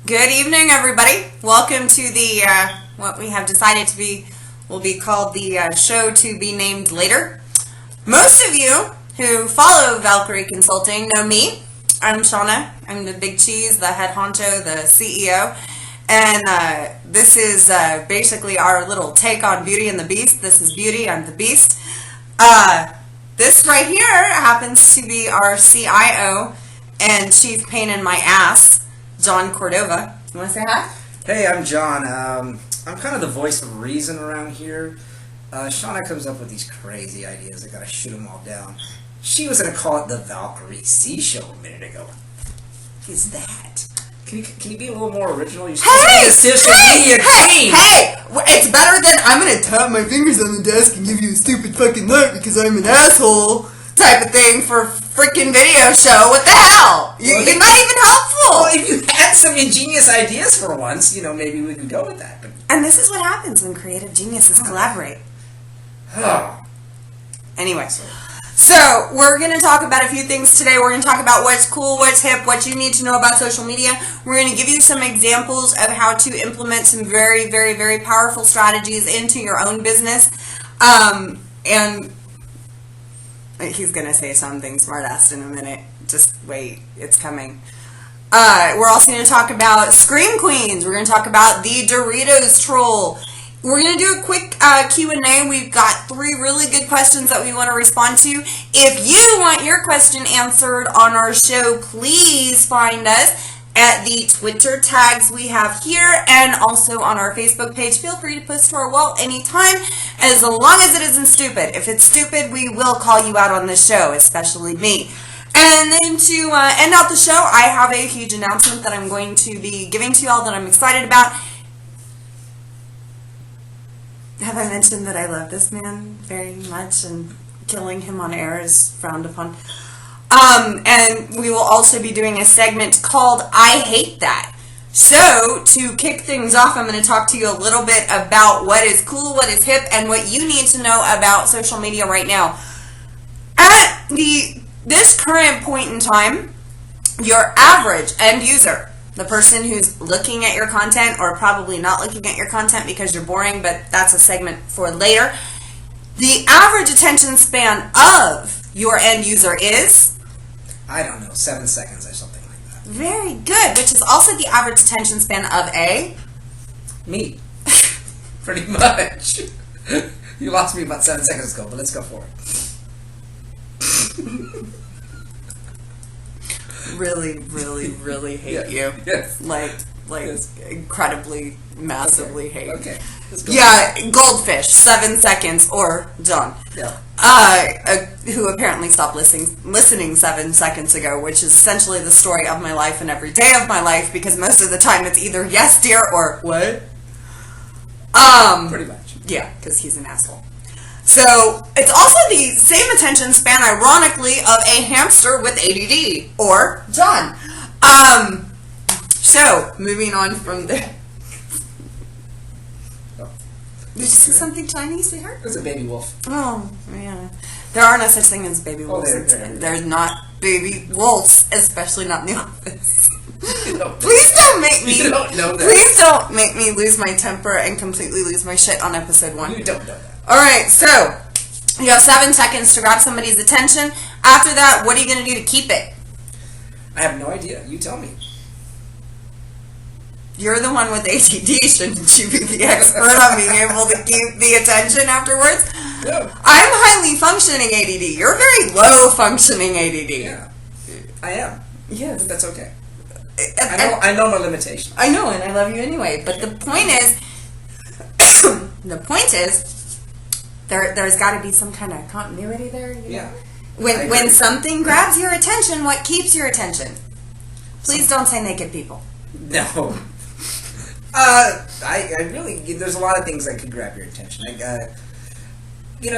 Good evening, everybody. Welcome to the what we have decided to be will be called the show to be named later. Most of you who follow Valkeryie Consulting know me. I'm Shauna. I'm the big cheese, the head honcho, the CEO, and this is basically our little take on Beauty and the Beast. This is Beauty. I'm the Beast. This right here happens to be our CIO and chief pain in my ass, John Cordova. You want to say hi? Hey, I'm John. I'm kind of the voice of reason around here. Shauna comes up with these crazy ideas. I gotta shoot them all down. She was gonna call it the Valkeryie C Show a minute ago. What is that? Can you be a little more original? You're supposed to be a social media queen. Hey! It's better than I'm gonna tap my fingers on the desk and give you a stupid fucking look because I'm an asshole type of thing for a freaking video show. What the hell? You're not even helpful. Well, if you had some ingenious ideas for once, maybe we could go with that. But and this is what happens when creative geniuses collaborate. Anyway, so we're going to talk about a few things today. We're going to talk about what's cool, what's hip, what you need to know about social media. We're going to give you some examples of how to implement some very, very, very powerful strategies into your own business. And he's going to say something smart-assed in a minute. Just wait. It's coming. We're also going to talk about Scream Queens. We're going to talk about the Doritos troll. We're going to do a quick Q&A. We've got 3 really good questions that we want to respond to. If you want your question answered on our show, please find us at the Twitter tags we have here and also on our Facebook page. Feel free to post to our wall anytime, as long as it isn't stupid. If it's stupid, we will call you out on the show, especially me. And then to end out the show, I have a huge announcement that I'm going to be giving to y'all that I'm excited about. Have I mentioned that I love this man very much and killing him on air is frowned upon? And we will also be doing a segment called I Hate That. So, to kick things off, I'm going to talk to you a little bit about what is cool, what is hip, and what you need to know about social media right now. At this current point in time, your average end user, the person who's looking at your content or probably not looking at your content because you're boring, but that's a segment for later. The average attention span of your end user is? I don't know, 7 seconds or something like that. Very good, which is also the average attention span of a? Me. Pretty much. You lost me about 7 seconds ago, but let's go for it. Really, really, really hate you. Yes. Like yes. Incredibly, massively hate. Okay. Yeah, Goldfish, 7 seconds, or John. Yeah. Who apparently stopped listening 7 seconds ago, which is essentially the story of my life and every day of my life, because most of the time it's either yes, dear, or what? Pretty much. Yeah, because he's an asshole. So, it's also the same attention span, ironically, of a hamster with ADD, or John. So, moving on from there. Oh. Did you see something shiny, sweetheart? It's a baby wolf. Oh, yeah. There are no such thing as baby wolves. There's not baby wolves, especially not in the office. Please don't make me. You don't know that. Please don't make me lose my temper and completely lose my shit on episode 1. You don't know that. All right, so you have 7 seconds to grab somebody's attention. After that, what are you going to do to keep it? I have no idea. You tell me. You're the one with ADD. Shouldn't you be the expert on being able to keep the attention afterwards? Yeah. I'm highly functioning ADD. You're very low functioning ADD. Yeah, I am. Yes. But that's okay. I know my limitations. I know, and I love you anyway. But the point is, there's got to be some kind of continuity there. You know? Yeah. When something grabs your attention, what keeps your attention? Please don't say naked people. No. I really, there's a lot of things that could grab your attention.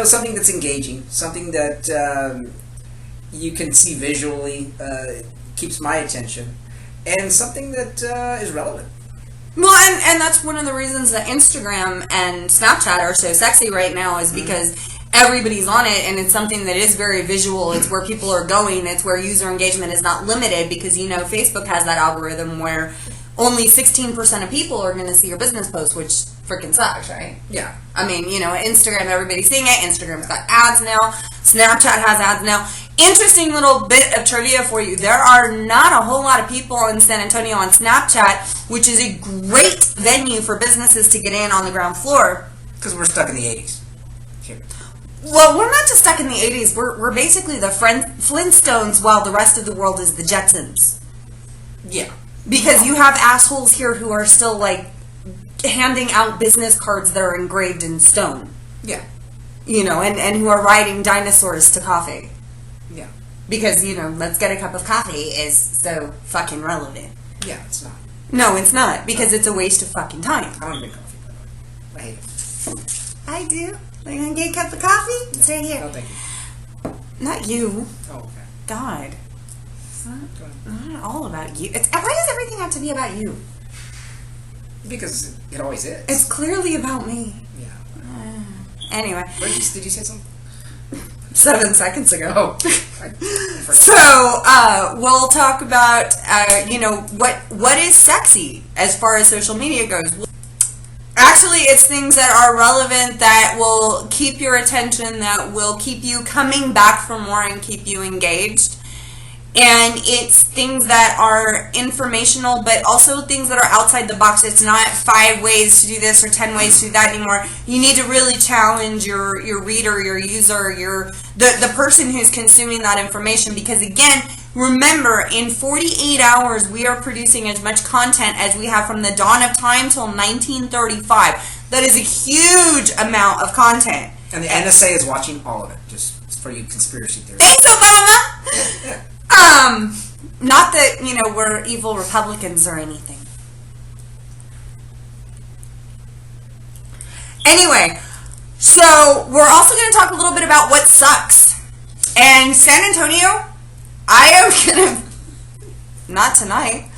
Something that's engaging, something that you can see visually, keeps my attention, and something that is relevant. Well, and that's one of the reasons that Instagram and Snapchat are so sexy right now is because everybody's on it, and it's something that is very visual. It's where people are going. It's where user engagement is not limited because, Facebook has that algorithm where only 16% of people are going to see your business post, which freaking sucks, right? Yeah. I mean, Instagram, everybody's seeing it. Instagram's got ads now. Snapchat has ads now. Interesting little bit of trivia for you. There are not a whole lot of people in San Antonio on Snapchat, which is a great venue for businesses to get in on the ground floor. Because we're stuck in the 80s. Here. Well, we're not just stuck in the 80s. We're basically the Flintstones while the rest of the world is the Jetsons. Yeah. Because you have assholes here who are still, like, handing out business cards that are engraved in stone. Yeah. And who are riding dinosaurs to coffee. Yeah. Because, let's get a cup of coffee is so fucking relevant. Yeah, it's not. No, it's not. Because it's a waste of fucking time. I don't drink coffee, by the way. I hate it. I do. Are you going to get a cup of coffee? No. It's right here. No, thank you. Not you. Oh, okay. God. It's not all about you. Why does everything have to be about you? Because it always is. It's clearly about me. Yeah. Anyway. Did you say something? 7 seconds ago. Oh. So, we'll talk about, what is sexy as far as social media goes. Actually, it's things that are relevant, that will keep your attention, that will keep you coming back for more and keep you engaged. And it's things that are informational, but also things that are outside the box. It's not 5 ways to do this or 10 ways to do that anymore. You need to really challenge your reader, your user, the person who's consuming that information. Because again, remember, in 48 hours, we are producing as much content as we have from the dawn of time till 1935. That is a huge amount of content. And the NSA is watching all of it, just for you conspiracy theorists. Thanks, Obama! Yeah. Not that, we're evil Republicans or anything. Anyway, so we're also going to talk a little bit about what sucks. And San Antonio, I am going to, not tonight,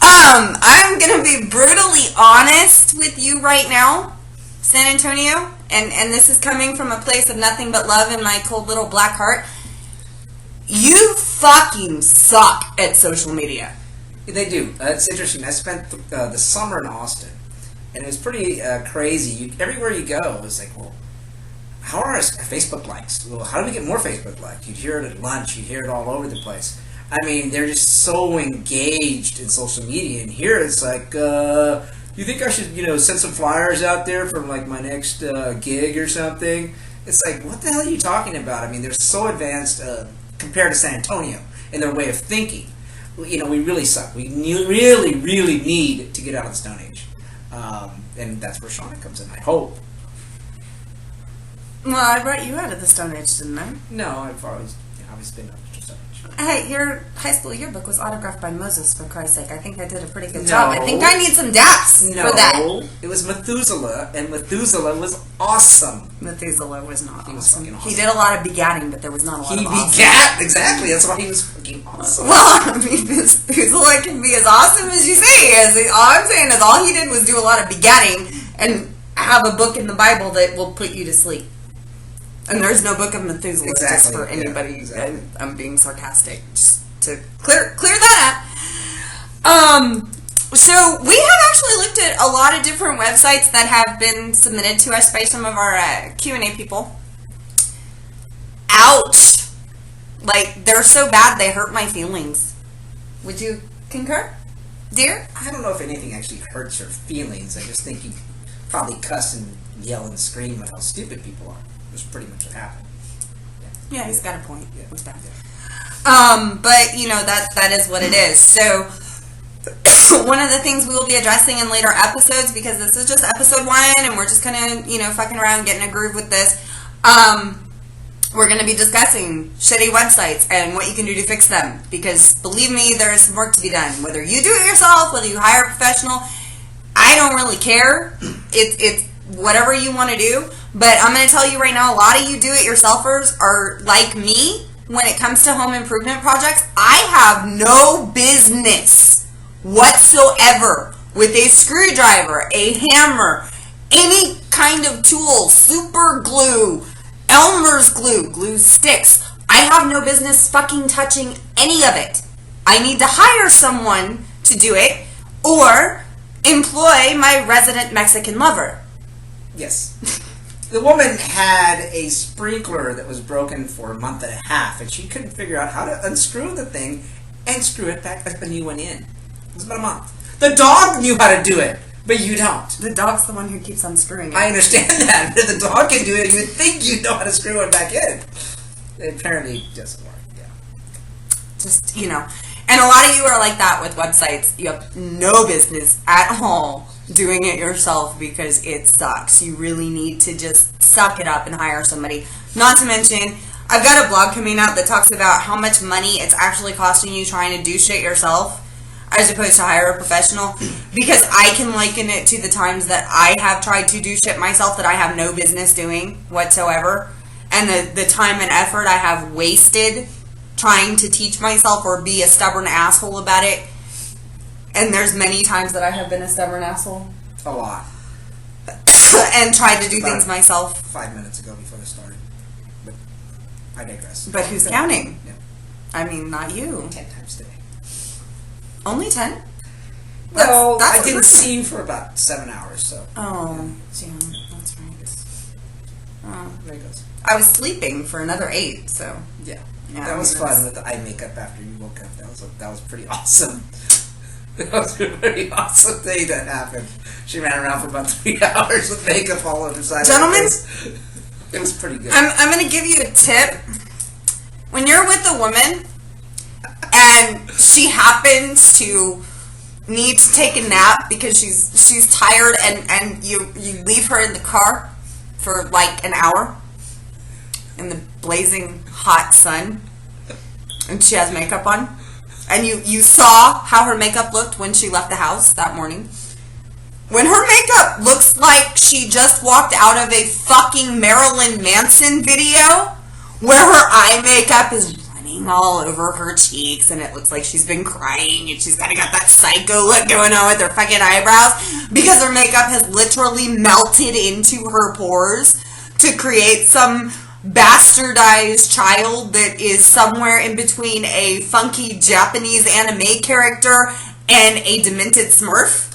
I'm going to be brutally honest with you right now, San Antonio, and this is coming from a place of nothing but love in my cold little black heart. You fucking suck at social media. They do. It's interesting. I spent the summer in Austin, and it was pretty crazy. Everywhere you go, it's like, well, how are our Facebook likes? Well, how do we get more Facebook likes? You'd hear it at lunch. You'd hear it all over the place. I mean, they're just so engaged in social media. And here it's like, you think I should, send some flyers out there for, like, my next gig or something? It's like, what the hell are you talking about? I mean, they're so advanced compared to San Antonio in their way of thinking. We really suck. We really, really need to get out of the Stone Age. And that's where Shauna comes in, I hope. Well, I brought you out of the Stone Age, didn't I? No, I've always been up to Stone Age. Hey, your high school yearbook was autographed by Moses, for Christ's sake. I think I did a pretty good job. I think I need some daps for that. No, it was Methuselah, and Methuselah was awesome. Methuselah was not He was awesome. fucking awesome. He did a lot of begatting, but there was not a lot He of awesome. begat, exactly. That's why he was fucking awesome. Well, I mean, Methuselah can be as awesome as you say. All I'm saying is all he did was do a lot of begatting and have a book in the Bible that will put you to sleep. And there's no book of Methuselah, Exactly. just for anybody. Yeah, exactly. I'm being sarcastic, just to clear that up. So we have actually looked at a lot of different websites that have been submitted to us by some of our Q&A people. Ouch! Like, they're so bad they hurt my feelings. Would you concur, dear? I don't know if anything actually hurts your feelings. I just think you probably cuss and yell and scream at how stupid people are. That's pretty much what happened. Yeah, he's got a point. Yeah. It's bad. Yeah. But that is what it is. So one of the things we will be addressing in later episodes, because this is just episode 1 and we're just kind of fucking around, getting a groove with this. We're going to be discussing shitty websites and what you can do to fix them, because believe me, there is some work to be done. Whether you do it yourself, whether you hire a professional, I don't really care. It's whatever you want to do. But I'm going to tell you right now, a lot of you do-it-yourselfers are like me when it comes to home improvement projects. I have no business whatsoever with a screwdriver, a hammer, any kind of tool, super glue, Elmer's glue, glue sticks. I have no business fucking touching any of it. I need to hire someone to do it, Or employ my resident Mexican lover. Yes. The woman had a sprinkler that was broken for a month and a half, and she couldn't figure out how to unscrew the thing and screw it back like a new one in. It was about a month. The dog knew how to do it, but you don't. The dog's the one who keeps unscrewing it. I understand that, but if the dog can do it, you would think you'd know how to screw it back in. It apparently doesn't work, yeah. Just, you know. And a lot of you are like that with websites. You have no business at all doing it yourself because it sucks. You really need to just suck it up and hire somebody. Not to mention, I've got a blog coming out that talks about how much money it's actually costing you trying to do shit yourself as opposed to hire a professional, because I can liken it to the times that I have tried to do shit myself that I have no business doing whatsoever, and the time and effort I have wasted trying to teach myself or be a stubborn asshole about it. And there's many times that I have been a stubborn asshole. A lot. And tried to do things myself. 5 minutes ago before this started. But I digress. But who's counting? Yeah. I mean, not you. 10 times today. Only 10? Well, that's I didn't see you for about 7 hours, so. Oh, yeah, that's right. Oh. There it goes. I was sleeping for another 8, so. Yeah. Yeah, that was fun with the eye makeup after you woke up. That was pretty awesome. That was a pretty awesome thing that happened. She ran around for about 3 hours with makeup all over her side. Gentlemen, it was pretty good. I'm going to give you a tip. When you're with a woman and she happens to need to take a nap because she's tired, and you leave her in the car for like an hour in the blazing hot sun, and she has makeup on, and you saw how her makeup looked when she left the house that morning. When her makeup looks like she just walked out of a fucking Marilyn Manson video where her eye makeup is running all over her cheeks and it looks like she's been crying and she's kind of got that psycho look going on with her fucking eyebrows because her makeup has literally melted into her pores to create some bastardized child that is somewhere in between a funky Japanese anime character and a demented Smurf.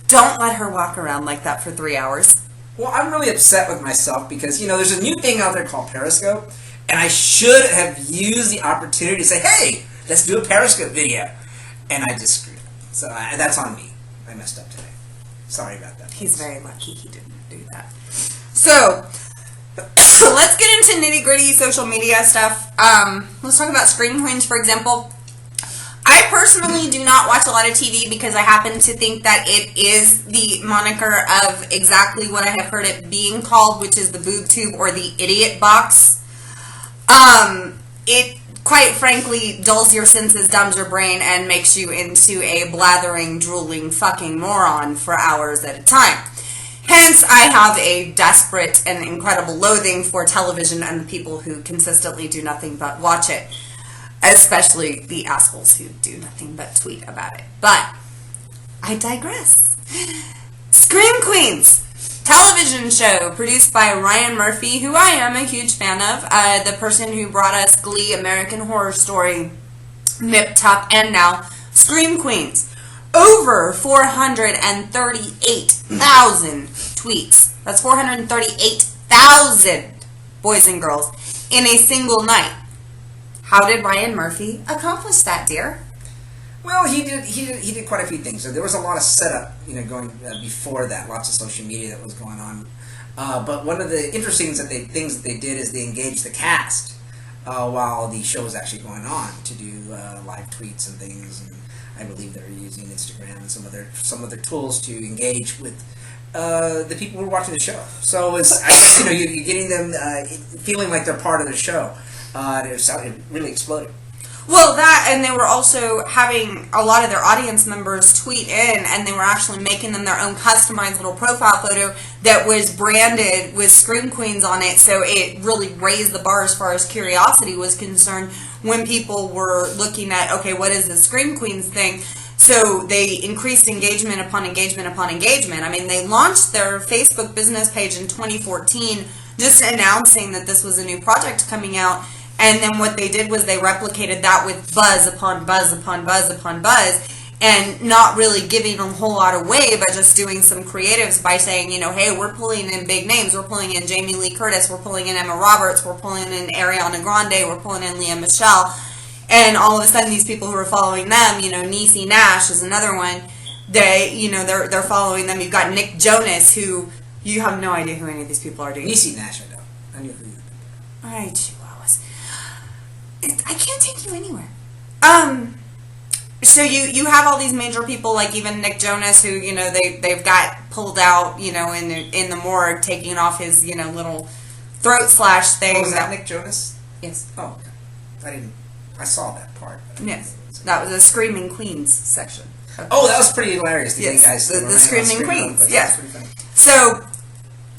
Don't let her walk around like that for 3 hours. Well, I'm really upset with myself because, there's a new thing out there called Periscope, and I should have used the opportunity to say, hey, let's do a Periscope video. And I just screwed up. So that's on me. I messed up today. Sorry about that. He's very lucky he didn't do that. So let's get into nitty-gritty social media stuff. Let's talk about Scream Queens, for example. I personally do not watch a lot of TV because I happen to think that it is the moniker of exactly what I have heard it being called, which is the boob tube or the idiot box. It, quite frankly, dulls your senses, dumbs your brain, and makes you into a blathering, drooling fucking moron for hours at a time. Hence, I have a desperate and incredible loathing for television and the people who consistently do nothing but watch it. Especially the assholes who do nothing but tweet about it. But I digress. Scream Queens, television show produced by Ryan Murphy, who I am a huge fan of. The person who brought us Glee, American Horror Story, Nip Tuck, and now Scream Queens. Over 438,000 tweets. That's 438,000 boys and girls in a single night. How did Ryan Murphy accomplish that, dear? Well, he did quite a few things. So there was a lot of setup, going before that. Lots of social media that was going on. But one of the interesting things that they did is they engaged the cast while the show was actually going on to do live tweets and things. And I believe they were using Instagram and some other tools to engage with the people who were watching the show. So it's you're getting them feeling like they're part of the show. It really exploded. Well, that, and they were also having a lot of their audience members tweet in, and they were actually making them their own customized little profile photo that was branded with Scream Queens on it, so it really raised the bar as far as curiosity was concerned when people were looking at, okay, what is the Scream Queens thing? So they increased engagement upon engagement upon engagement. I mean, they launched their Facebook business page in 2014 just announcing that this was a new project coming out. And then what they did was they replicated that with buzz upon buzz upon buzz upon buzz, and not really giving a whole lot away, but just doing some creatives by saying, hey, we're pulling in big names. We're pulling in Jamie Lee Curtis. We're pulling in Emma Roberts. We're pulling in Ariana Grande. We're pulling in Leah Michelle. And all of a sudden, these people who are following them, Niecy Nash is another one. They're following them. You've got Nick Jonas, who you have no idea who any of these people are doing. Niecy Nash, I know. I knew who you were. All right, Chihuahuas. I can't take you anywhere. So you have all these major people, like even Nick Jonas, who they've got pulled out, in the morgue, taking off his little throat slash thing. Oh, was that Nick Jonas? Yes. Oh, okay. I saw that part. Yes, that was a Screaming Queens section. Oh, that was pretty hilarious. Yes, the Screaming Queens. Yes. So,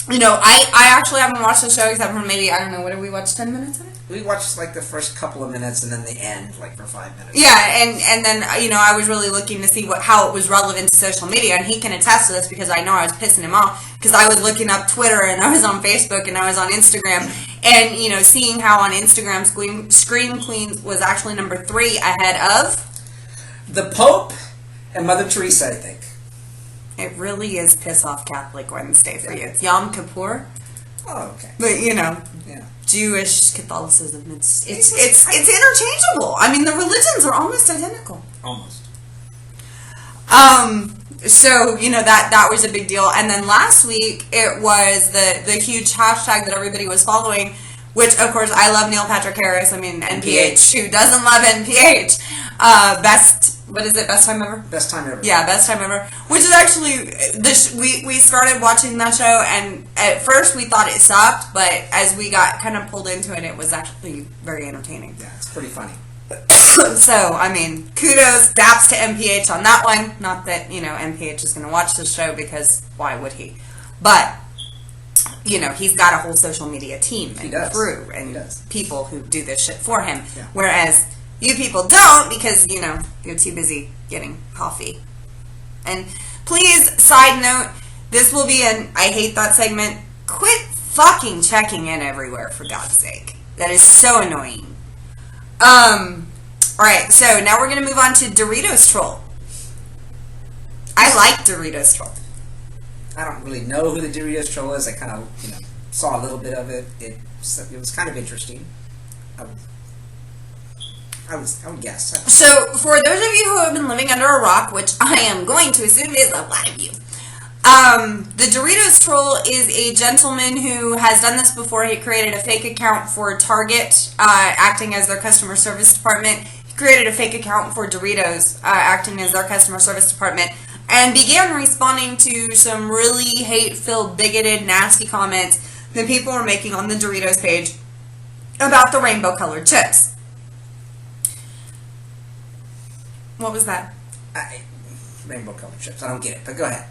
I actually haven't watched the show except for maybe, I don't know, what did we watch, 10 minutes of it? We watched like the first couple of minutes and then the end, like for 5 minutes. Yeah, and then I was really looking to see how it was relevant to social media, and he can attest to this because I know I was pissing him off because I was looking up Twitter and I was on Facebook and I was on Instagram, and seeing how on Instagram Scream Queens was actually number 3 ahead of the Pope and Mother Teresa, I think. It really is piss off Catholic Wednesday for you. It's Yom Kippur. Oh, okay. But yeah. Jewish Catholicism, it's interchangeable. I mean, the religions are almost identical. Almost. So that was a big deal. And then last week it was the huge hashtag that everybody was following, which of course I love Neil Patrick Harris. I mean NPH. Who doesn't love NPH? Best time ever? Best time ever. Yeah, best time ever. Which is actually we started watching that show, and at first we thought it sucked, but as we got kind of pulled into it, it was actually very entertaining. Yeah, it's pretty funny. So, I mean, kudos, daps to MPH on that one. Not that, MPH is going to watch the show because why would he? But, he's got a whole social media team and crew and people who do this shit for him. Yeah. Whereas you people don't because, you're too busy getting coffee. And please, side note, this will be an I hate that segment. Quit fucking checking in everywhere, for God's sake. That is so annoying. Alright, so now we're going to move on to Doritos Troll. I like Doritos Troll. I don't really know who the Doritos Troll is. I kind of, saw a little bit of it. It was kind of interesting. I would guess. So, for those of you who have been living under a rock, which I am going to assume is a lot of you, the Doritos Troll is a gentleman who has done this before. He created a fake account for Target, acting as their customer service department. He created a fake account for Doritos, acting as their customer service department, and began responding to some really hate-filled, bigoted, nasty comments that people were making on the Doritos page about the rainbow-colored chips. What was that? Rainbow-colored chips. I don't get it, but go ahead.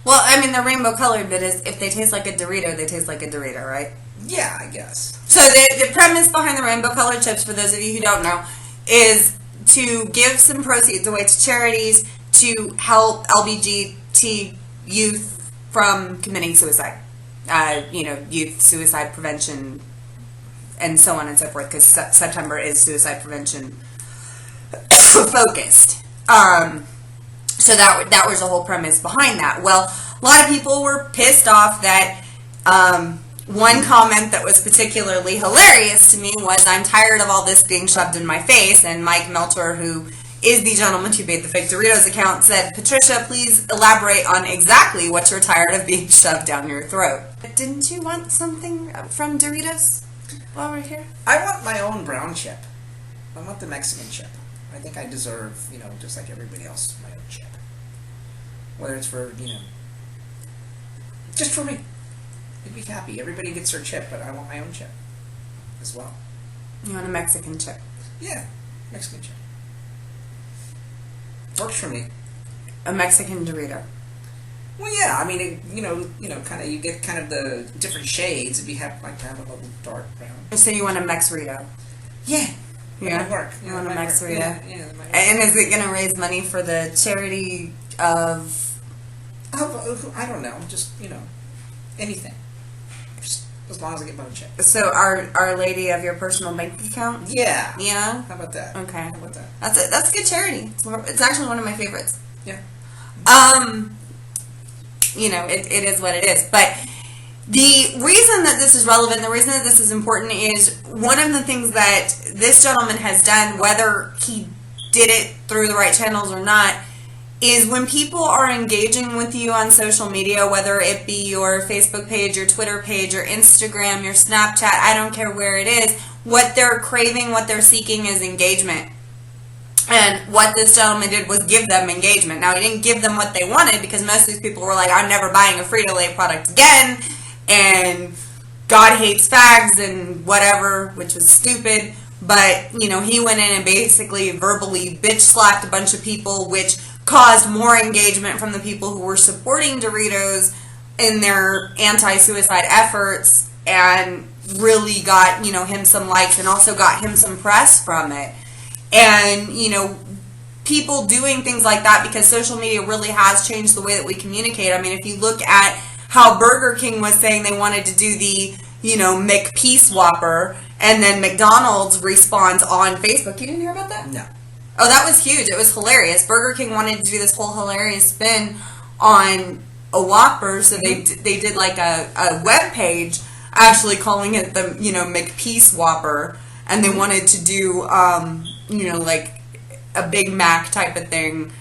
Well, I mean, they're rainbow-colored, but if they taste like a Dorito, they taste like a Dorito, right? Yeah, I guess. So the premise behind the rainbow-colored chips, for those of you who don't know, is to give some proceeds away to charities to help LGBT youth from committing suicide. Youth suicide prevention and so on and so forth, because September is suicide prevention focused. So that was the whole premise behind that. Well, a lot of people were pissed off that one comment that was particularly hilarious to me was, "I'm tired of all this being shoved in my face," and Mike Meltor, who is the gentleman who made the fake Doritos account, said, "Patricia, please elaborate on exactly what you're tired of being shoved down your throat." Didn't you want something from Doritos while we're here? I want my own brown chip. I want the Mexican chip. I think I deserve, just like everybody else, my own chip. Whether it's for, just for me. I'd be happy. Everybody gets their chip, but I want my own chip as well. You want a Mexican chip? Yeah, Mexican chip. Works for me. A Mexican Dorito. Well, yeah. I mean, kind of. You get kind of the different shades. If you have like to have a little dark brown. So you want a Mexrito? Yeah. Yeah. Work. You want a Mexrito? Yeah. And is it going to raise money for the charity of? I don't know. Just anything. as long as I get my check. So Our Lady of your personal bank account? Yeah. Yeah? How about that? Okay. How about that? That's a good charity. It's actually one of my favorites. Yeah. It is what it is. But the reason that this is relevant, the reason that this is important is one of the things that this gentleman has done, whether he did it through the right channels or not, is when people are engaging with you on social media, whether it be your Facebook page, your Twitter page, your Instagram, your Snapchat, I don't care where it is, what they're craving, what they're seeking is engagement. And what this gentleman did was give them engagement. Now, he didn't give them what they wanted because most of these people were like, I'm never buying a Frito-Lay product again, and God hates fags and whatever, which was stupid. But, he went in and basically verbally bitch slapped a bunch of people, which caused more engagement from the people who were supporting Doritos in their anti-suicide efforts, and really got, him some likes and also got him some press from it. And, people doing things like that, because social media really has changed the way that we communicate. I mean, if you look at how Burger King was saying they wanted to do the, McPeace Whopper, and then McDonald's responds on Facebook. You didn't hear about that? No. Oh, that was huge. It was hilarious. Burger King wanted to do this whole hilarious spin on a Whopper, so they did like a web page actually calling it the, McPeace Whopper, and they wanted to do, like a Big Mac type of thing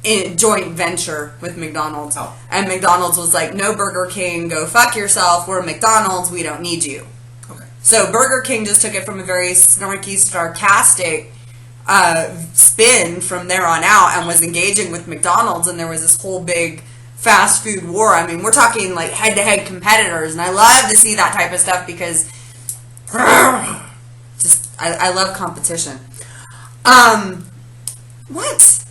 in joint venture with McDonald's. Oh. And McDonald's was like, no, Burger King, go fuck yourself. We're McDonald's. We don't need you. Okay. So Burger King just took it from a very snarky, sarcastic spin from there on out and was engaging with McDonald's, and there was this whole big fast food war. I mean, we're talking like head-to-head competitors, and I love to see that type of stuff because I love competition. What?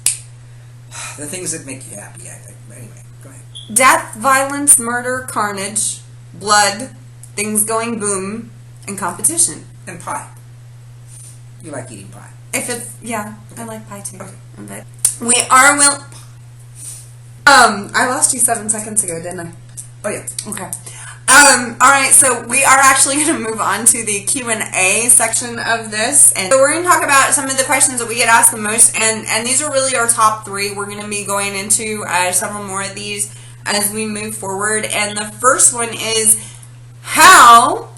The things that make you happy, I think. Anyway, go ahead. Death, violence, murder, carnage, blood, things going boom, and competition. And pie. You like eating pie. If it's, yeah, I like pie too. Okay. But we are I lost you 7 seconds ago, didn't I? Oh, yeah. Okay. Alright, so we are actually going to move on to the Q&A section of this. And so we're going to talk about some of the questions that we get asked the most, and these are really our top 3. We're going to be going into several more of these as we move forward. And the first one is, how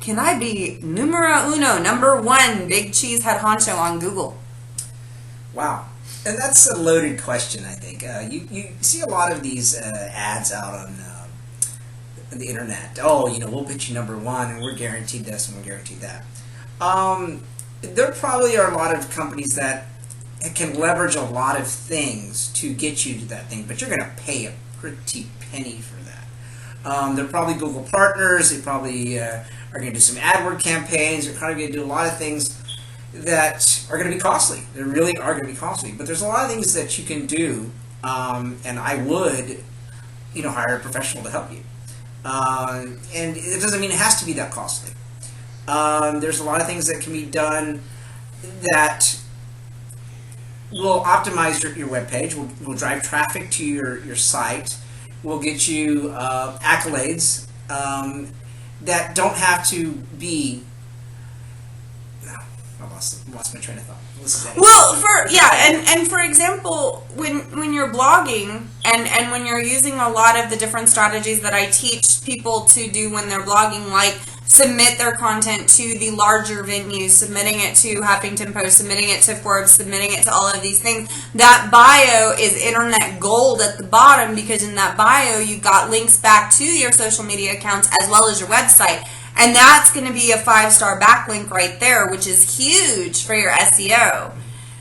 can I be number 1 big cheese head honcho on Google? Wow. And that's a loaded question, I think. You see a lot of these ads out on the internet. Oh, we'll put you number 1, and we're guaranteed this, and we're guaranteed that. There probably are a lot of companies that can leverage a lot of things to get you to that thing, but you're going to pay a pretty penny for that. They're probably Google partners. They probably are going to do some AdWord campaigns. They're kind of going to do a lot of things that are going to be costly. They really are going to be costly. But there's a lot of things that you can do, and I would, hire a professional to help you. And it doesn't mean it has to be that costly. There's a lot of things that can be done that will optimize your web page, will drive traffic to your site, will get you accolades that don't have to be. I lost my train of thought. Well, and for example, when you're blogging and when you're using a lot of the different strategies that I teach people to do when they're blogging, like submit their content to the larger venues, submitting it to Huffington Post, submitting it to Forbes, submitting it to all of these things, that bio is internet gold at the bottom, because in that bio you've got links back to your social media accounts as well as your website. And that's going to be a 5-star backlink right there, which is huge for your SEO.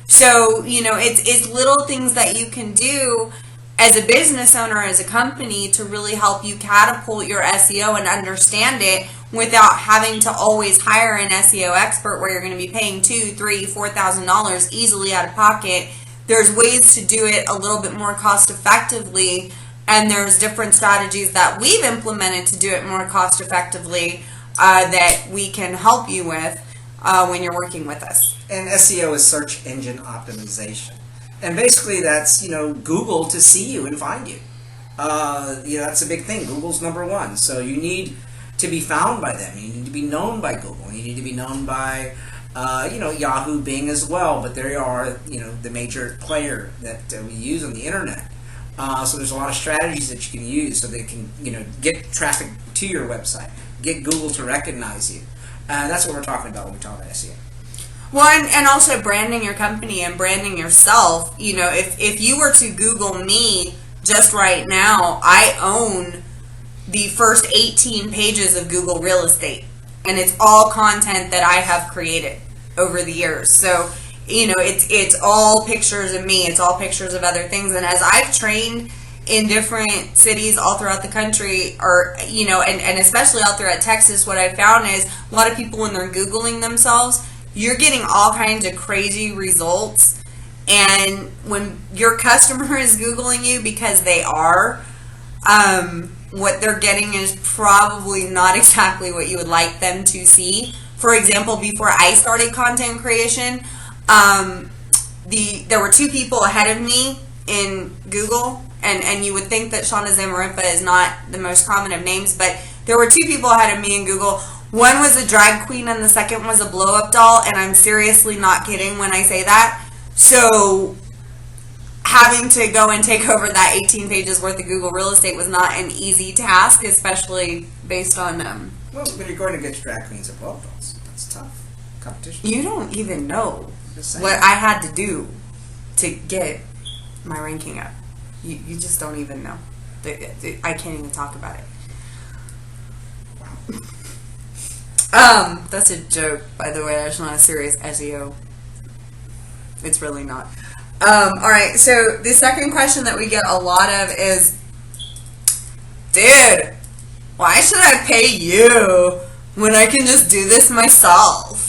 So, it's little things that you can do as a business owner, as a company, to really help you catapult your SEO and understand it without having to always hire an SEO expert where you're going to be paying $2,000, $3,000, $4,000 easily out of pocket. There's ways to do it a little bit more cost effectively, and there's different strategies that we've implemented to do it more cost effectively that we can help you with when you're working with us. And SEO is search engine optimization. And basically that's, Google to see you and find you. That's a big thing. Google's number 1. So you need to be found by them. You need to be known by Google. You need to be known by Yahoo, Bing as well. But they are the major player that we use on the internet. So there's a lot of strategies that you can use so they can get traffic to your website, get Google to recognize you. That's what we're talking about when we talk about SEO. Well, and also branding your company and branding yourself. If you were to Google me just right now, I own the first 18 pages of Google Real Estate, and it's all content that I have created over the years. So, it's all pictures of me. It's all pictures of other things. And as I've trained in different cities all throughout the country, and especially all throughout Texas, what I found is a lot of people, when they're Googling themselves, you're getting all kinds of crazy results. And when your customer is Googling you because they are, what they're getting is probably not exactly what you would like them to see. For example, before I started content creation, there were 2 people ahead of me in Google, and you would think that Shauna Zamarimpa is not the most common of names, but there were 2 people ahead of me in Google. One was a drag queen and the second was a blow-up doll, and I'm seriously not kidding when I say that. So having to go and take over that 18 pages worth of Google Real Estate was not an easy task, especially based on Well, when you're going to get drag queens and blow-up dolls, that's tough competition. You don't even know what I had to do to get my ranking up. You just don't even know. I can't even talk about it. That's a joke, by the way. That's not a serious SEO. It's really not. Alright, so the second question that we get a lot of is, dude, why should I pay you when I can just do this myself?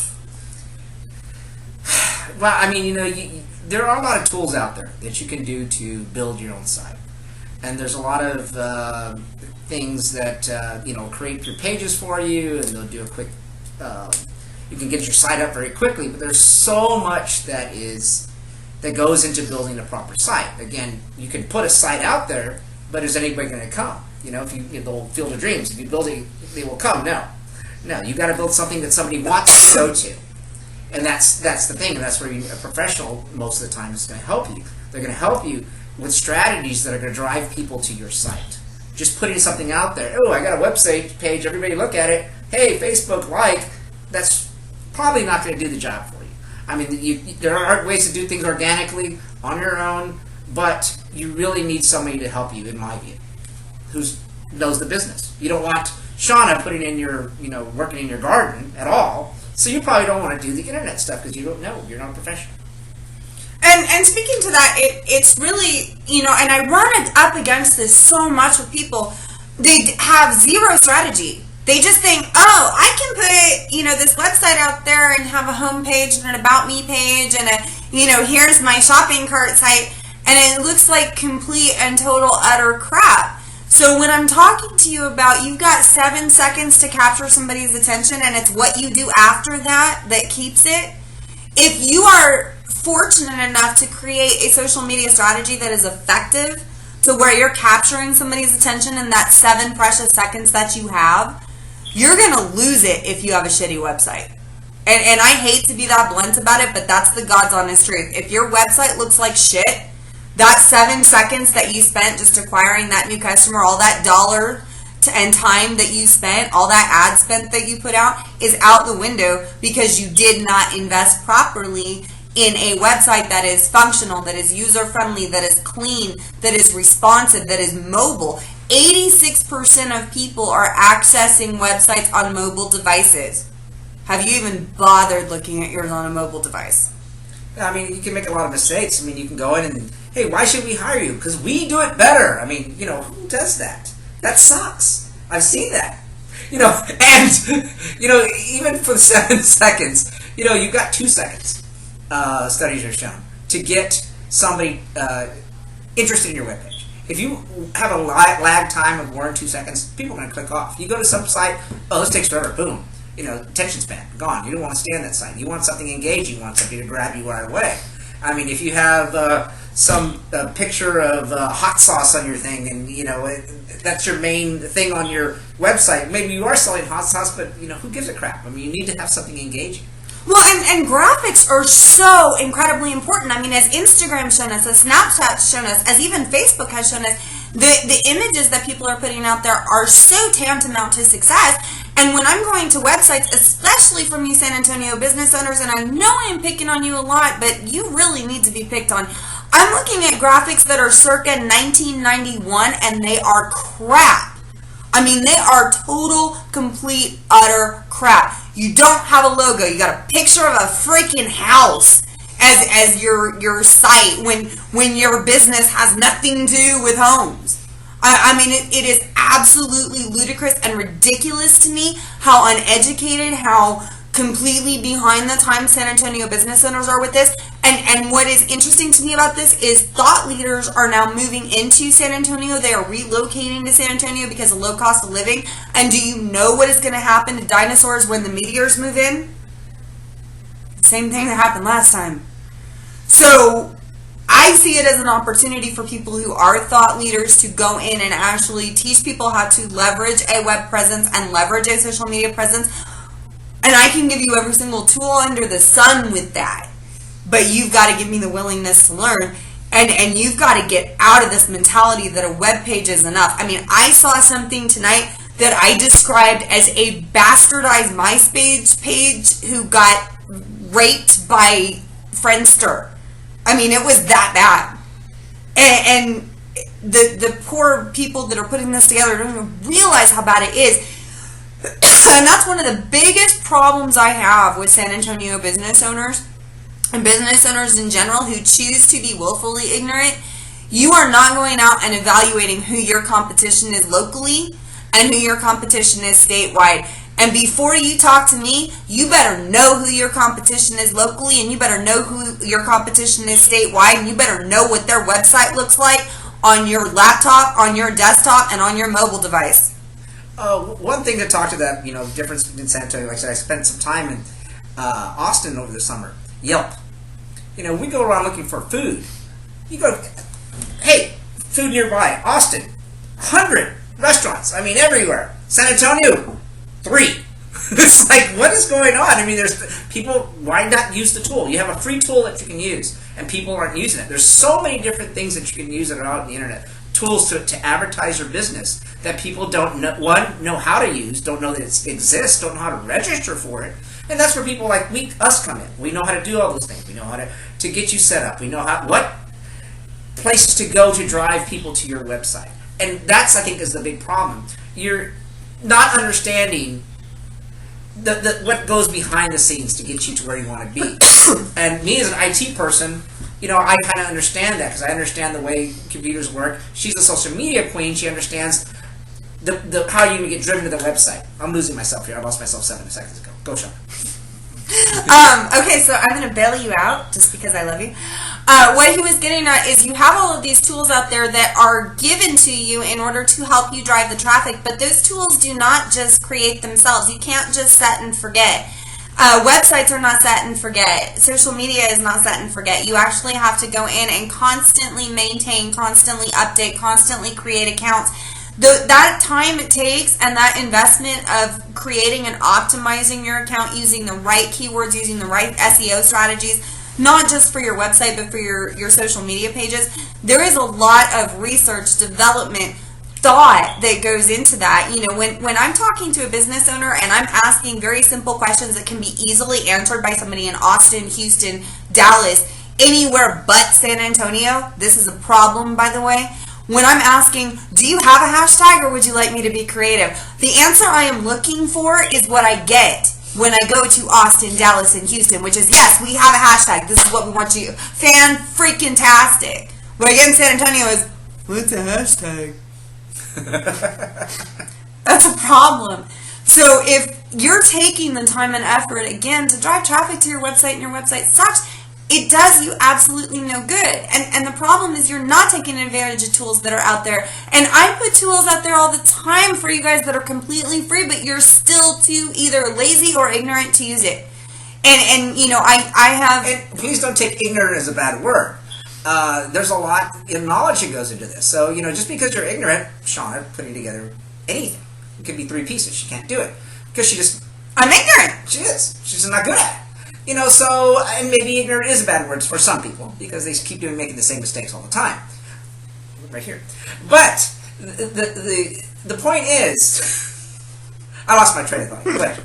Well, I mean, there are a lot of tools out there that you can do to build your own site. And there's a lot of things that, create your pages for you, and they'll do a quick, you can get your site up very quickly, but there's so much that goes into building a proper site. Again, you can put a site out there, but is anybody going to come? If you the old Field of Dreams, if you build it, they will come. No, you got to build something that somebody wants to go to. And that's the thing, and that's where a professional most of the time is going to help you. They're going to help you with strategies that are going to drive people to your site. Just putting something out there, oh, I got a website page, everybody look at it, hey, Facebook like, that's probably not going to do the job for you. I mean, there are ways to do things organically on your own, but you really need somebody to help you, in my view, who knows the business. You don't want Shauna putting in your, working in your garden at all. So you probably don't want to do the internet stuff because you don't know. You're not a professional. And speaking to that, it's really, and I run up against this so much with people. They have zero strategy. They just think, oh, I can put, this website out there and have a home page and an about me page and here's my shopping cart site. And it looks like complete and total utter crap. So when I'm talking to you about you've got 7 seconds to capture somebody's attention and it's what you do after that keeps it, if you are fortunate enough to create a social media strategy that is effective to where you're capturing somebody's attention in that 7 precious seconds that you have, you're going to lose it if you have a shitty website. And I hate to be that blunt about it, but that's the God's honest truth. If your website looks like shit, that 7 seconds that you spent just acquiring that new customer, all that dollar and time that you spent, all that ad spend that you put out is out the window because you did not invest properly in a website that is functional, that is user-friendly, that is clean, that is responsive, that is mobile. 86% of people are accessing websites on mobile devices. Have you even bothered looking at yours on a mobile device? I mean, you can make a lot of mistakes. I mean, you can go in and, hey, why should we hire you? Because we do it better. I mean, who does that? That sucks. I've seen that. And, even for the 7 seconds, you've got 2 seconds, studies have shown, to get somebody interested in your webpage. If you have a lag time of 1 or 2 seconds, people are going to click off. You go to some site, oh, this takes forever, boom. Attention span, gone. You don't want to stay on that site. You want something engaging. You want something to grab you right away. I mean, if you have some picture of hot sauce on your thing, and that's your main thing on your website. Maybe you are selling hot sauce, but who gives a crap? I mean, you need to have something engaging. Well, and graphics are so incredibly important. I mean, as Instagram's shown us, as Snapchat's shown us, as even Facebook has shown us, the images that people are putting out there are so tantamount to success. And when I'm going to websites, especially from you San Antonio business owners, and I know I'm picking on you a lot, but you really need to be picked on. I'm looking at graphics that are circa 1991, and they are crap. I mean, they are total, complete, utter crap. You don't have a logo. You got a picture of a freaking house as your site when your business has nothing to do with homes. I mean, it is absolutely ludicrous and ridiculous to me how uneducated, how completely behind the times San Antonio business owners are with this. And what is interesting to me about this is thought leaders are now moving into San Antonio. They are relocating to San Antonio because of low cost of living. And do you know what is going to happen to dinosaurs when the meteors move in? Same thing that happened last time. So I see it as an opportunity for people who are thought leaders to go in and actually teach people how to leverage a web presence and leverage a social media presence. And I can give you every single tool under the sun with that. But you've got to give me the willingness to learn. And you've got to get out of this mentality that a web page is enough. I mean, I saw something tonight that I described as a bastardized MySpace page who got raped by Friendster. I mean, it was that bad. And the poor people that are putting this together don't even realize how bad it is. And that's one of the biggest problems I have with San Antonio business owners and business owners in general who choose to be willfully ignorant. You are not going out and evaluating who your competition is locally and who your competition is statewide. And before you talk to me, you better know who your competition is locally, and you better know who your competition is statewide, and you better know what their website looks like on your laptop, on your desktop, and on your mobile device. One thing to talk to that, difference between San Antonio, like I said, I spent some time in Austin over the summer. Yelp. We go around looking for food. You go, hey, food nearby. Austin, 100 restaurants. I mean, everywhere. San Antonio, 3. It's like, what is going on? I mean, there's people, why not use the tool? You have a free tool that you can use, and people aren't using it. There's so many different things that you can use that are out on the internet. Tools to advertise your business that people don't know how to use, don't know that it exists, don't know how to register for it. And that's where people like us come in. We know how to do all those things. We know how to get you set up. We know what places to go to drive people to your website. And that's, I think, is the big problem. You're not understanding what goes behind the scenes to get you to where you want to be. And me as an IT person, I kind of understand that because I understand the way computers work. She's a social media queen. She understands the how you get driven to the website. I'm losing myself here. I lost myself 7 seconds ago. Go, Sean. Okay, so I'm going to bail you out just because I love you. What he was getting at is you have all of these tools out there that are given to you in order to help you drive the traffic, but those tools do not just create themselves. You can't just set and forget. Websites are not set and forget. Social media is not set and forget. You actually have to go in and constantly maintain, constantly update, constantly create accounts. That time it takes and that investment of creating and optimizing your account using the right keywords, using the right SEO strategies, not just for your website, but for your social media pages. There is a lot of research, development, thought that goes into that. When I'm talking to a business owner and I'm asking very simple questions that can be easily answered by somebody in Austin, Houston, Dallas, anywhere but San Antonio, this is a problem, by the way. When I'm asking, do you have a hashtag or would you like me to be creative? The answer I am looking for is what I get when I go to Austin, Dallas, and Houston, which is, yes, we have a hashtag. This is what we want you. Fan-freaking-tastic. What I get in San Antonio is, what's a hashtag? That's a problem. So if you're taking the time and effort, again, to drive traffic to your website and your website sucks, it does you absolutely no good. And the problem is you're not taking advantage of tools that are out there. And I put tools out there all the time for you guys that are completely free, but you're still too either lazy or ignorant to use it. And I have... And please don't take ignorant as a bad word. there's a lot of knowledge that goes into this. So, just because you're ignorant, Shauna putting together anything, it could be 3 pieces. She can't do it because I'm ignorant. She is. She's not good at it. So, and maybe ignorant is a bad word for some people because they keep making the same mistakes all the time. Right here. But the point is, I lost my train of thought. Go ahead.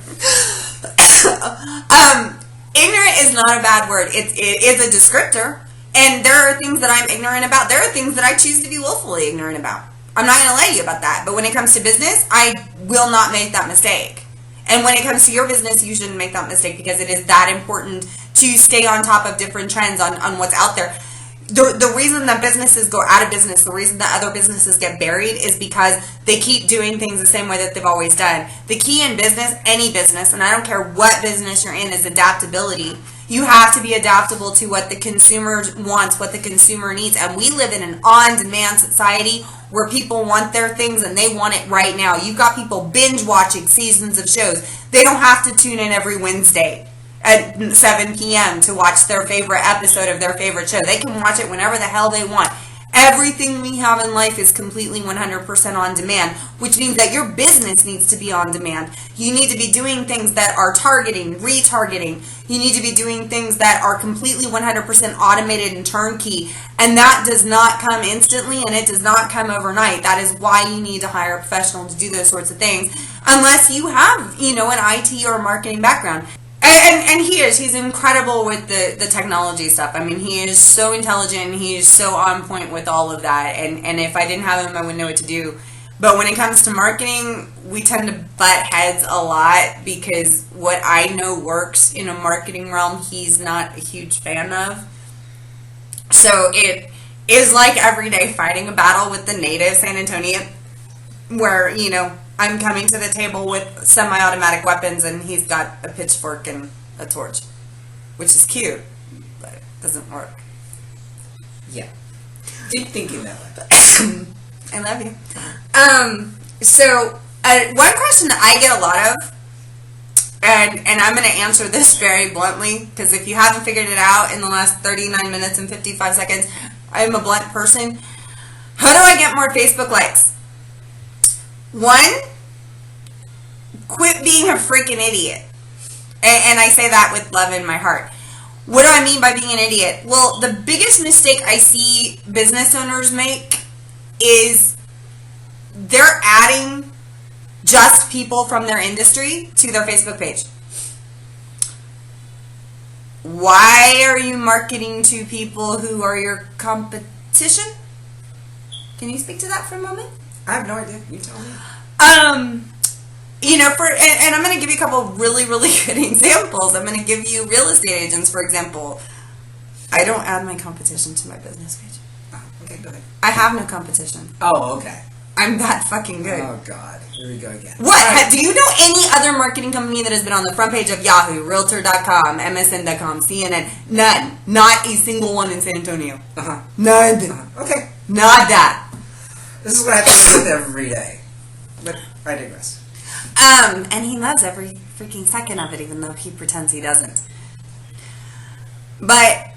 Ignorant is not a bad word. It is a descriptor. And there are things that I'm ignorant about. There are things that I choose to be willfully ignorant about. I'm not going to lie to you about that. But when it comes to business, I will not make that mistake. And when it comes to your business, you shouldn't make that mistake because it is that important to stay on top of different trends on what's out there. The reason that businesses go out of business, the reason that other businesses get buried is because they keep doing things the same way that they've always done. The key in business, any business, and I don't care what business you're in, is adaptability. You have to be adaptable to what the consumer wants, what the consumer needs. And we live in an on-demand society where people want their things and they want it right now. You've got people binge watching seasons of shows. They don't have to tune in every Wednesday at 7 p.m. to watch their favorite episode of their favorite show. They can watch it whenever the hell they want. Everything we have in life is completely 100% on demand, which means that your business needs to be on demand. You need to be doing things that are targeting, retargeting. You need to be doing things that are completely 100% automated and turnkey. And that does not come instantly and it does not come overnight. That is why you need to hire a professional to do those sorts of things, unless you have, an IT or marketing background. And he's incredible with the technology stuff. I mean, he is so intelligent. He is so on point with all of that. And if I didn't have him, I wouldn't know what to do. But when it comes to marketing, we tend to butt heads a lot because what I know works in a marketing realm, he's not a huge fan of. So it is like every day fighting a battle with the native San Antonian where, I'm coming to the table with semi-automatic weapons and he's got a pitchfork and a torch, which is cute, but it doesn't work. Yeah. Deep thinking that way. I love you. So one question that I get a lot of, and I'm going to answer this very bluntly, because if you haven't figured it out in the last 39 minutes and 55 seconds, I'm a blunt person. How do I get more Facebook likes? 1, quit being a freaking idiot. And I say that with love in my heart. What do I mean by being an idiot? Well, the biggest mistake I see business owners make is they're adding just people from their industry to their Facebook page. Why are you marketing to people who are your competition? Can you speak to that for a moment? I have no idea. You tell me. And I'm going to give you a couple really, really good examples. I'm going to give you real estate agents, for example. I don't add my competition to my business page. Oh, okay, go ahead. I have no competition. Oh, okay. I'm that fucking good. Oh, God. Here we go again. What? Do you know any other marketing company that has been on the front page of Yahoo, Realtor.com, MSN.com, CNN? None. Not a single one in San Antonio. Uh-huh. None. Uh-huh. Okay. Not that. This is what I have to deal with every day. But I digress. And he loves every freaking second of it, even though he pretends he doesn't. But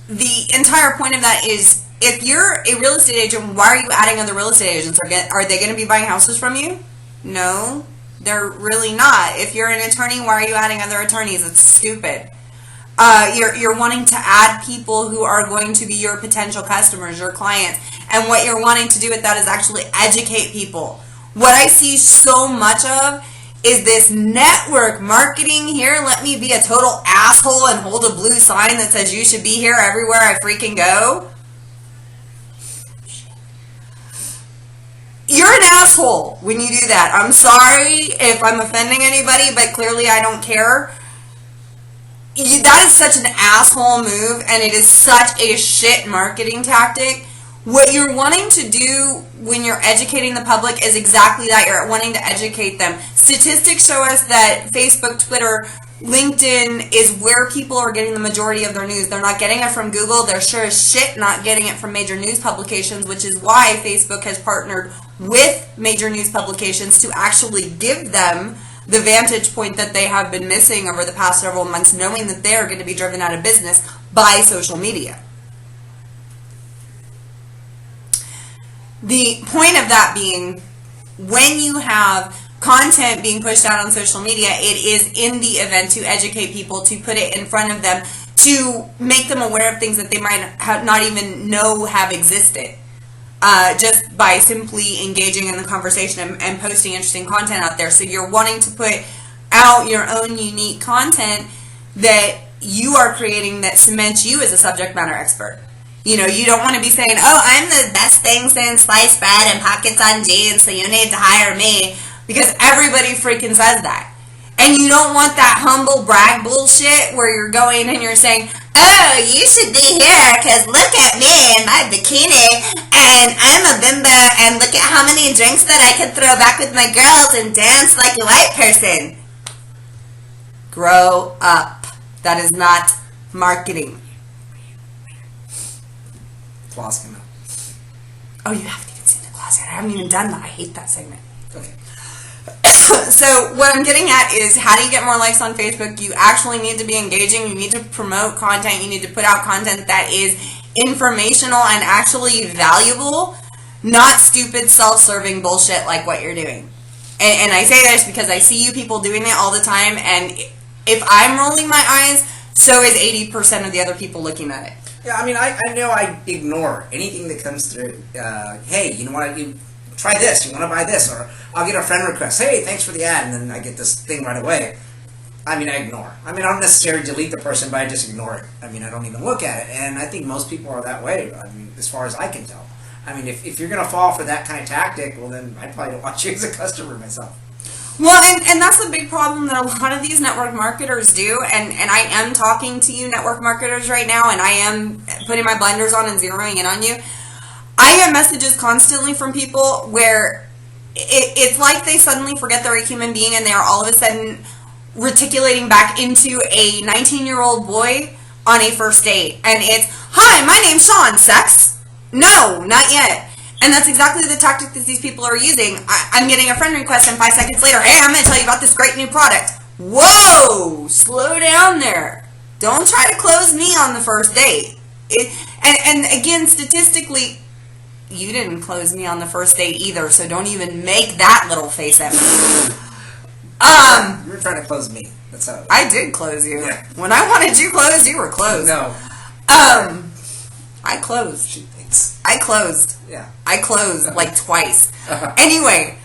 the entire point of that is, if you're a real estate agent, why are you adding other real estate agents? Are they going to be buying houses from you? No, they're really not. If you're an attorney, why are you adding other attorneys? It's stupid. You're wanting to add people who are going to be your potential customers, your clients. And what you're wanting to do with that is actually educate people. What I see so much of is this network marketing here. Let me be a total asshole and hold a blue sign that says you should be here everywhere I freaking go. You're an asshole when you do that. I'm sorry if I'm offending anybody, but clearly I don't care. That is such an asshole move, and it is such a shit marketing tactic. What you're wanting to do when you're educating the public is exactly that. You're wanting to educate them. Statistics show us that Facebook, Twitter, LinkedIn is where people are getting the majority of their news. They're not getting it from Google. They're sure as shit not getting it from major news publications, which is why Facebook has partnered with major news publications to actually give them the vantage point that they have been missing over the past several months, knowing that they're going to be driven out of business by social media. The point of that being, when you have content being pushed out on social media, it is in the event to educate people, to put it in front of them, to make them aware of things that they might not even know have existed. Just by simply engaging in the conversation and posting interesting content out there. So you're wanting to put out your own unique content that you are creating that cements you as a subject matter expert. You know, you don't want to be saying, oh, I'm the best thing since sliced bread and pockets on jeans, so you need to hire me, because everybody freaking says that. And you don't want that humble brag bullshit where you're going and you're saying, oh, you should be here because look at me in my bikini and I'm a bimbo and look at how many drinks that I could throw back with my girls and dance like a white person. Grow up. That is not marketing. Claws came out. Oh, you haven't even seen the closet. I haven't even done that. I hate that segment. Okay. So what I'm getting at is, how do you get more likes on Facebook? You actually need to be engaging. You need to promote content. You need to put out content that is informational and actually valuable, not stupid self-serving bullshit like what you're doing. And I say this because I see you people doing it all the time, and if I'm rolling my eyes, so is 80% of the other people looking at it. Yeah, I mean, I know I ignore anything that comes through. Hey, you know what? Try this. You want to buy this? Or I'll get a friend request. Hey, thanks for the ad. And then I get this thing right away. I mean, I ignore. I mean, I don't necessarily delete the person, but I just ignore it. I mean, I don't even look at it. And I think most people are that way, I mean, as far as I can tell. I mean, if you're going to fall for that kind of tactic, well, then I probably don't want you as a customer myself. Well, and that's the big problem that a lot of these network marketers do, and I am talking to you network marketers right now, and I am putting my blinders on and zeroing in on you. I get messages constantly from people where it's like they suddenly forget they're a human being, and they are all of a sudden reticulating back into a 19-year-old boy on a first date, and it's, hi, my name's Sean, sex? No, not yet. And that's exactly the tactic that these people are using. I'm getting a friend request, and 5 seconds later, hey, I'm going to tell you about this great new product. Whoa! Slow down there. Don't try to close me on the first date. And again, statistically, you didn't close me on the first date either, so don't even make that little face at me. You were trying to close me. That's how it was. I did close you. Yeah. When I wanted you closed, you were closed. No. I closed. She thinks. I closed. Yeah. I closed like twice. Anyway,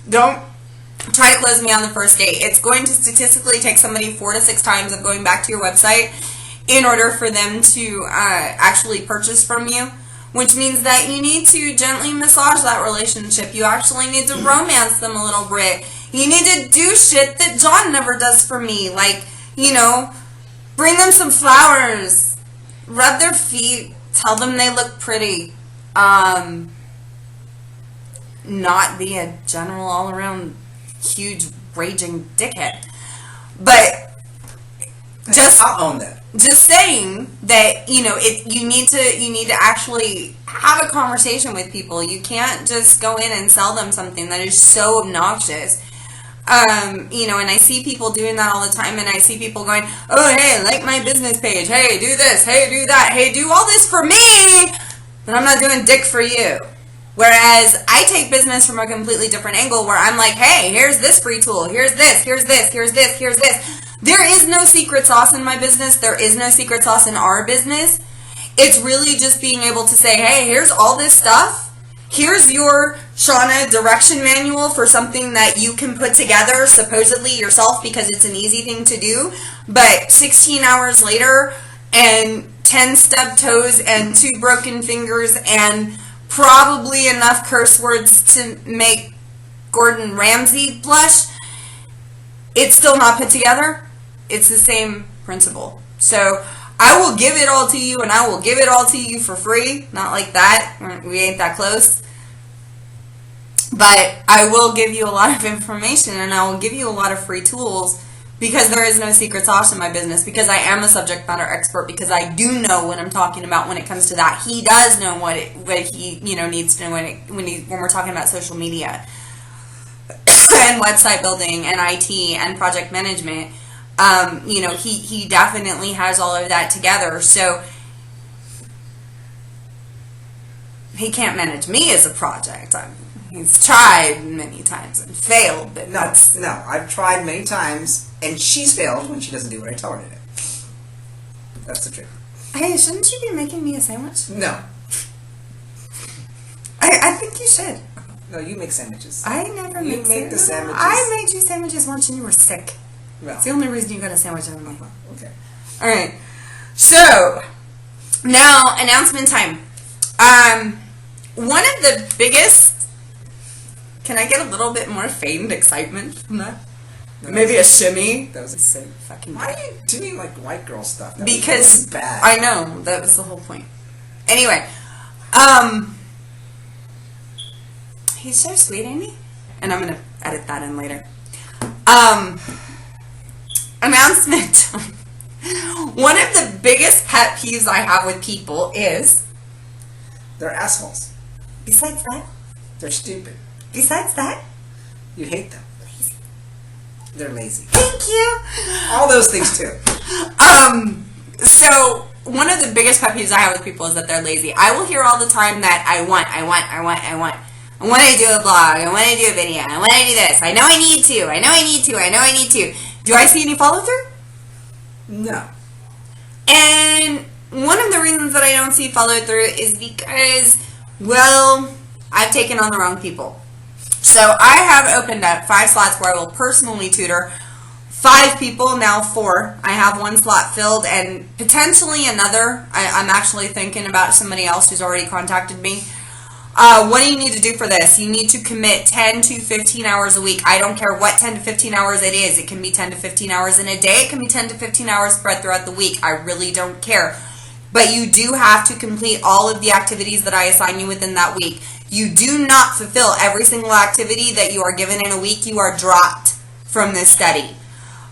don't try to close me on the first date. It's going to statistically take somebody 4 to 6 times of going back to your website in order for them to actually purchase from you, which means that you need to gently massage that relationship. You actually need to romance them a little bit. You need to do shit that John never does for me, like, you know, bring them some flowers, rub their feet, tell them they look pretty. Not be a general all-around huge raging dickhead. But just I'll own that. Just saying that, you know, you need to actually have a conversation with people. You can't just go in and sell them something that is so obnoxious. You know, and I see people doing that all the time, and I see people going, oh, hey, like my business page, hey, do this, hey, do that, hey, do all this for me, but I'm not doing dick for you. Whereas I take business from a completely different angle, where I'm like, hey, here's this free tool, here's this, here's this, here's this, here's this. There is no secret sauce in my business. There is no secret sauce in our business. It's really just being able to say, hey, here's all this stuff. Here's your Shauna direction manual for something that you can put together supposedly yourself because it's an easy thing to do. But 16 hours later and 10 stubbed toes and 2 broken fingers and probably enough curse words to make Gordon Ramsay blush, it's still not put together. It's the same principle. So I will give it all to you, and I will give it all to you for free. Not like that. We ain't that close. But I will give you a lot of information, and I will give you a lot of free tools, because there is no secret sauce in my business, because I am a subject matter expert, because I do know what I'm talking about when it comes to that. He does know what he needs to know when we're talking about social media and website building and IT and project management. He definitely has all of that together. So he can't manage me as a project. He's tried many times and failed. But No, I've tried many times, and she's failed when she doesn't do what I tell her to do. That's the truth. Hey, shouldn't you be making me a sandwich? No. I think you should. No, you make sandwiches. I never You make the sandwiches. I made you sandwiches once and you were sick. Well, It's the only reason you got a sandwich out of me. okay. All right. So now announcement time. One of the biggest. Can I get a little bit more feigned excitement from that? Maybe a shimmy. That was So fucking. Why are you doing like white girl stuff? That Because was really bad. I know that was the whole point. Anyway, he's so sweet, ain't he? And I'm gonna edit that in later. Announcement. One of the biggest pet peeves I have with people is. They're assholes. Besides that. They're stupid. Besides that. You hate them. They're lazy. Thank you. All those things too. So one of the biggest pet peeves I have with people is that they're lazy. I will hear all the time that I want to do a blog, I want to do a video, I want to do this, I know I need to. Do I see any follow through? No. And one of the reasons that I don't see follow through is because, well, I've taken on the wrong people. So I have opened up 5 slots where I will personally tutor 5 people, now 4. I have 1 slot filled and potentially another. I'm actually thinking about somebody else who's already contacted me. What do you need to do for this? You need to commit 10 to 15 hours a week. I don't care what 10 to 15 hours it is. It can be 10 to 15 hours in a day. It can be 10 to 15 hours spread throughout the week. I really don't care. But you do have to complete all of the activities that I assign you within that week. You do not fulfill every single activity that you are given in a week. You are dropped from this study.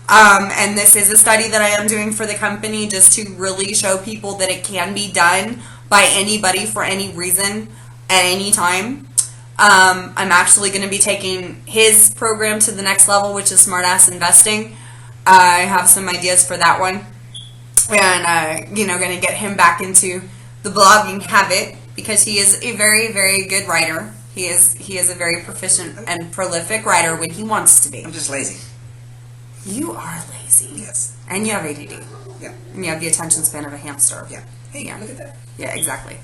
And this is a study that I am doing for the company just to really show people that it can be done by anybody for any reason at any time. I'm actually going to be taking his program to the next level, which is Smartass Investing. I have some ideas for that one. And, going to get him back into the blogging habit because he is a very, very good writer. He is a very proficient and prolific writer when he wants to be. I'm just lazy. You are lazy. Yes. And you have ADD. Yeah. And you have the attention span of a hamster. Yeah. Hey, Yeah. look at that. Yeah, exactly.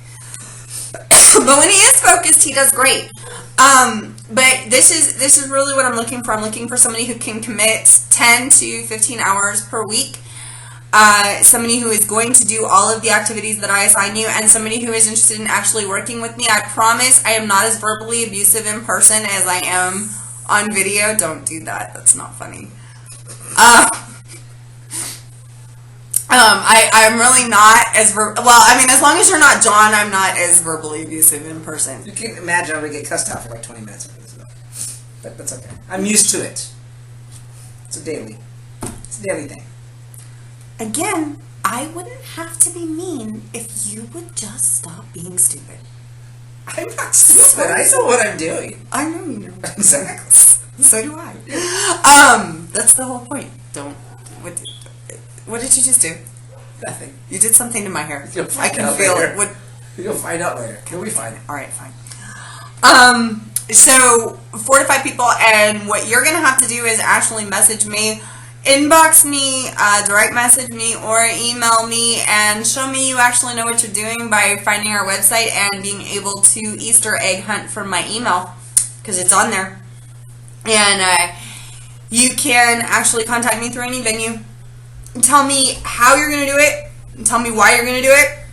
But when he is focused, he does great. But this is really what I'm looking for. I'm looking for somebody who can commit 10 to 15 hours per week. Somebody who is going to do all of the activities that I assign you, and somebody who is interested in actually working with me. I promise I am not as verbally abusive in person as I am on video. Don't do that. That's not funny. I'm really not as as long as you're not John, I'm not as verbally abusive in person. You can imagine I'm going to get cussed out for like 20 minutes after this. But that's okay. I'm used to it. It's a daily thing. Again, I wouldn't have to be mean if you would just stop being stupid. I'm not stupid. I know what I'm doing. I know you know. Exactly. So do I. That's the whole point. What did you just do? Nothing. You did something to my hair. You'll I find can out feel later. it. What? You'll find out later. You'll be fine. All right, fine. So 4 to 5 people, and what you're gonna have to do is actually message me, inbox me, direct message me, or email me, and show me you actually know what you're doing by finding our website and being able to Easter egg hunt from my email because it's on there. And you can actually contact me through any venue. Tell me how you're going to do it. Tell me why you're going to do it.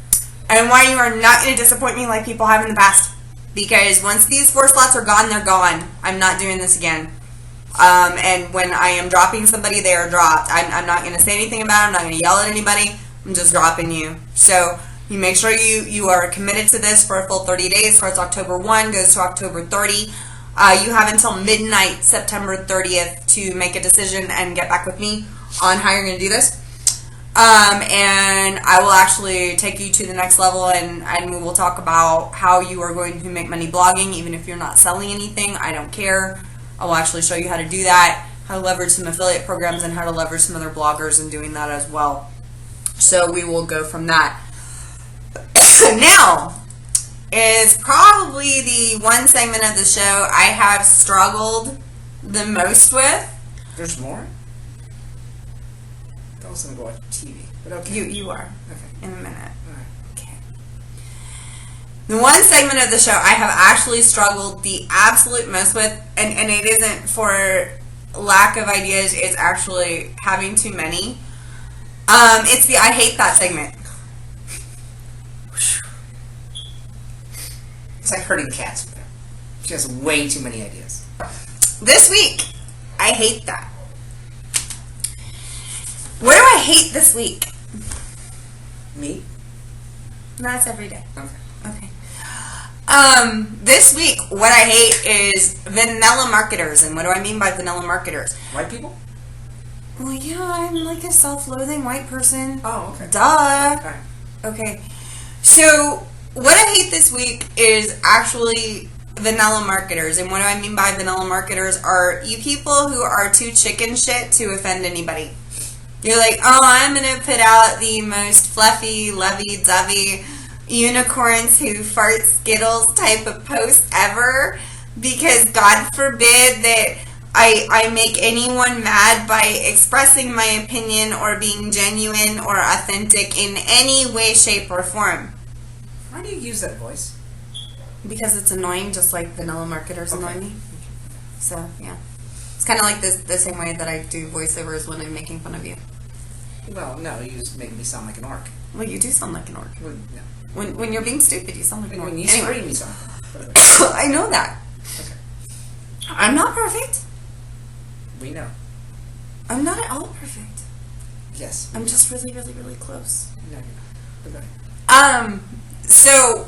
And why you are not going to disappoint me like people have in the past. Because once these 4 slots are gone, they're gone. I'm not doing this again. And when I am dropping somebody, they are dropped. I'm not going to say anything about it. I'm not going to yell at anybody. I'm just dropping you. So you make sure you are committed to this for a full 30 days. Starts October 1, goes to October 30. You have until midnight, September 30th, to make a decision and get back with me on how you're going to do this. And I will actually take you to the next level, and we will talk about how you are going to make money blogging, even if you're not selling anything. I don't care. I will actually show you how to do that, how to leverage some affiliate programs, and how to leverage some other bloggers in doing that as well. So we will go from that. Now, is probably the one segment of the show I have struggled the most with. There's more? I was going to go watch TV. But okay. You are. Okay. In a minute. All right. Okay. The one segment of the show I have actually struggled the absolute most with, and it isn't for lack of ideas, it's actually having too many. It's the I hate that segment. It's like herding cats with her. She has way too many ideas. This week, I hate that. What do I hate this week? Me? No, it's every day. Okay. Okay. This week, what I hate is vanilla marketers. And what do I mean by vanilla marketers? White people? Well, yeah, I'm like a self-loathing white person. Oh, okay. Duh. Okay. Okay. So, what I hate this week is actually vanilla marketers. And what do I mean by vanilla marketers are you people who are too chicken shit to offend anybody. You're like, oh, I'm going to put out the most fluffy, lovey-dovey unicorns who fart Skittles type of post ever because God forbid that I make anyone mad by expressing my opinion or being genuine or authentic in any way, shape, or form. Why do you use that voice? Because it's annoying, just like vanilla marketers annoy me. So, yeah. It's kind of like the same way that I do voiceovers when I'm making fun of you. Well, no, you just make me sound like an orc. Well, you do sound like an orc. Well, no. When you're being stupid, you sound like an orc. When you Anyway. scream, you sound like an orc. I know that. Okay. I'm not perfect. We know. I'm not at all perfect. Yes. I'm just really, really, really close. No, you're not. Okay. So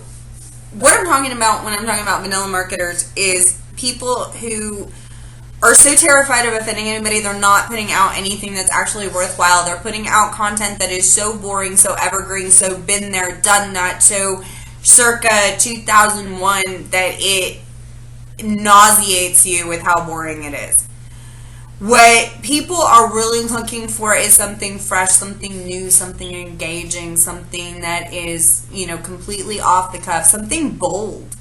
what I'm talking about when I'm talking about vanilla marketers is people who are so terrified of offending anybody, they're not putting out anything that's actually worthwhile. They're putting out content that is so boring, so evergreen, so been there, done that, so circa 2001 that it nauseates you with how boring it is. What people are really looking for is something fresh, something new, something engaging, something that is, completely off the cuff, something bold.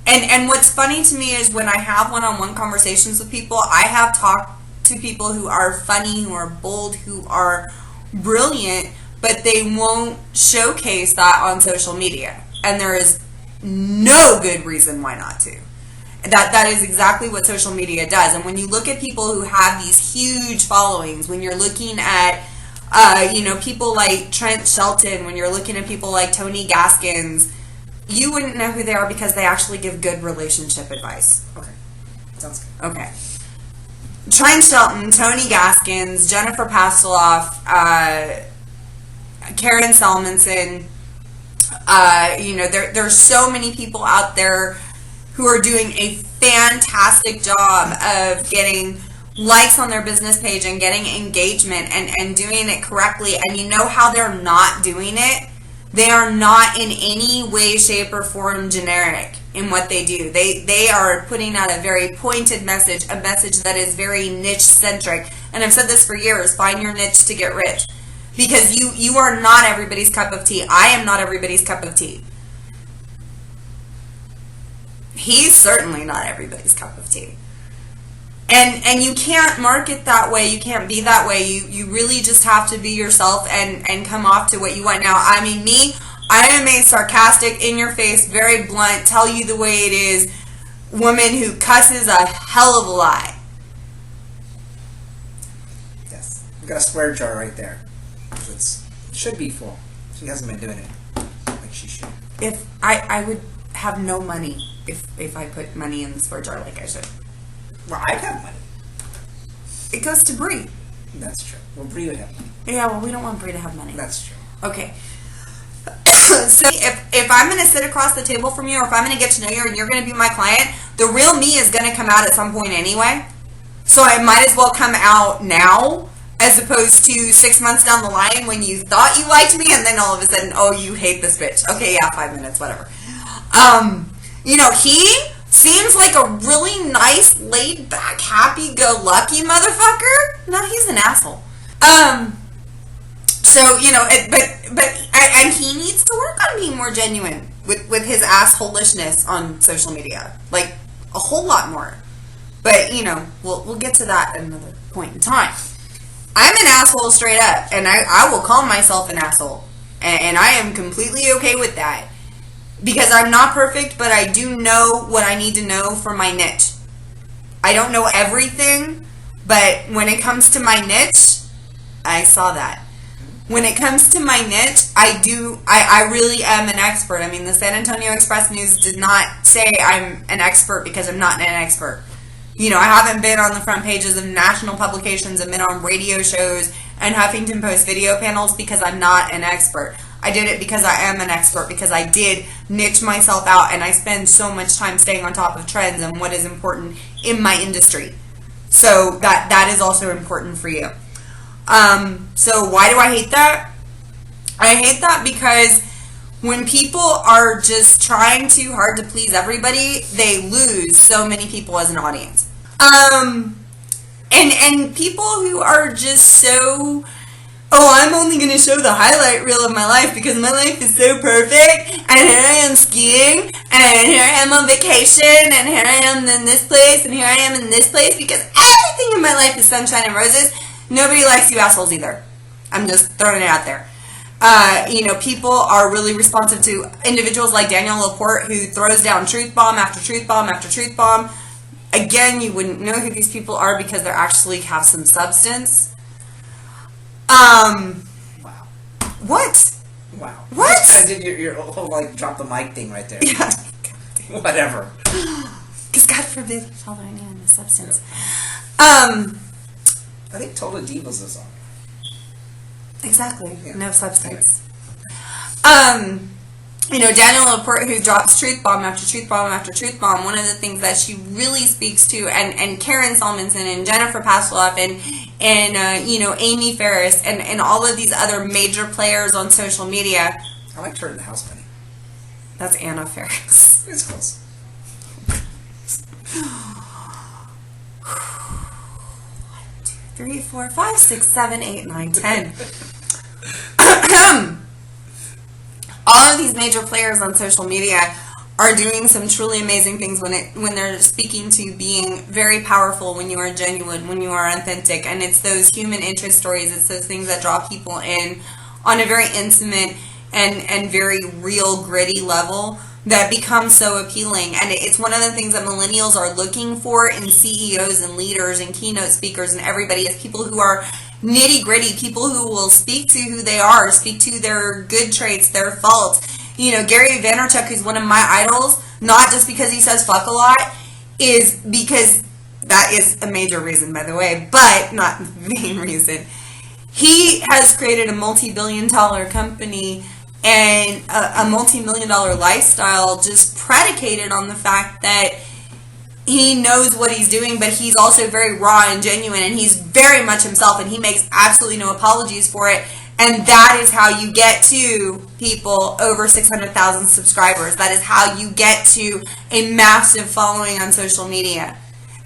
And what's funny to me is when I have one-on-one conversations with people, I have talked to people who are funny, who are bold, who are brilliant, but they won't showcase that on social media. And there is no good reason why not to. That is exactly what social media does. And when you look at people who have these huge followings, when you're looking at, people like Trent Shelton, when you're looking at people like Tony Gaskins, you wouldn't know who they are because they actually give good relationship advice. Okay. Sounds good. Okay. Trent Shelton, Tony Gaskins, Jennifer Pasteloff, Karen Selmanson, there's so many people out there who are doing a fantastic job of getting likes on their business page and getting engagement and doing it correctly. And you know how they're not doing it? They are not in any way, shape, or form generic in what they do. They are putting out a very pointed message, a message that is very niche-centric. And I've said this for years, find your niche to get rich. Because you are not everybody's cup of tea. I am not everybody's cup of tea. He's certainly not everybody's cup of tea. And you can't market that way. You can't be that way. You really just have to be yourself and come off to what you want. Now, I mean, I am a sarcastic, in-your-face, very blunt, tell you the way it is woman who cusses a hell of a lot. Yes. You got a swear jar right there. It should be full. She hasn't been doing it like she should. If I would have no money if I put money in the swear jar like I should. Well, I'd have money. It goes to Brie. That's true. Well, Brie would have money. Yeah, well, we don't want Brie to have money. That's true. Okay. So if I'm going to sit across the table from you, or if I'm going to get to know you and you're going to be my client, the real me is going to come out at some point anyway. So I might as well come out now as opposed to 6 months down the line when you thought you liked me and then all of a sudden, oh, you hate this bitch. Okay, yeah, 5 minutes, whatever. He seems like a really nice, laid-back, happy-go-lucky motherfucker. No, he's an asshole. And he needs to work on being more genuine. with his assholishness on social media, like a whole lot more. But we'll get to that at another point in time. I'm an asshole straight up, and I will call myself an asshole, and I am completely okay with that because I'm not perfect, but I do know what I need to know for my niche. I don't know everything, but when it comes to my niche, I saw that. When it comes to my niche, I really am an expert. I mean, the San Antonio Express News did not say I'm an expert because I'm not an expert. I haven't been on the front pages of national publications and been on radio shows and Huffington Post video panels because I'm not an expert. I did it because I am an expert, because I did niche myself out, and I spend so much time staying on top of trends and what is important in my industry. So that is also important for you. So why do I hate that? I hate that because when people are just trying too hard to please everybody, they lose so many people as an audience. And people who are just so, I'm only going to show the highlight reel of my life because my life is so perfect, and here I am skiing, and here I am on vacation, and here I am in this place, and here I am in this place, because everything in my life is sunshine and roses. Nobody likes you assholes either. I'm just throwing it out there. People are really responsive to individuals like Daniel Laporte, who throws down truth bomb after truth bomb after truth bomb. Again, you wouldn't know who these people are because they actually have some substance. Wow. What? Wow. What? You just did your whole, drop the mic thing right there. Yeah. Whatever. Because God forbid following in the substance. I think Total Divas is on. Exactly. Yeah. No substance. Daniel Laporte, who drops truth bomb after truth bomb after truth bomb, one of the things that she really speaks to, and Karen Salmonson and Jennifer Pasloff and Amy Ferris and all of these other major players on social media. I liked her in the House Bunny. That's Anna Ferris. It's close. 3, 4, 5, 6, 7, 8, 9, 10. All of these major players on social media are doing some truly amazing things when they're speaking to being very powerful, when you are genuine, when you are authentic, and it's those human interest stories, it's those things that draw people in on a very intimate and very real, gritty level that become so appealing. And it's one of the things that millennials are looking for in CEOs and leaders and keynote speakers and everybody, is people who are nitty gritty, people who will speak to who they are, speak to their good traits, their faults. Gary Vaynerchuk, who's one of my idols, not just because he says fuck a lot, is because that is a major reason, by the way, but not the main reason. He has created a multi-billion-dollar company and a multi-million-dollar lifestyle just predicated on the fact that he knows what he's doing, but he's also very raw and genuine, and he's very much himself, and he makes absolutely no apologies for it. And that is how you get to people over 600,000 subscribers. That is how you get to a massive following on social media.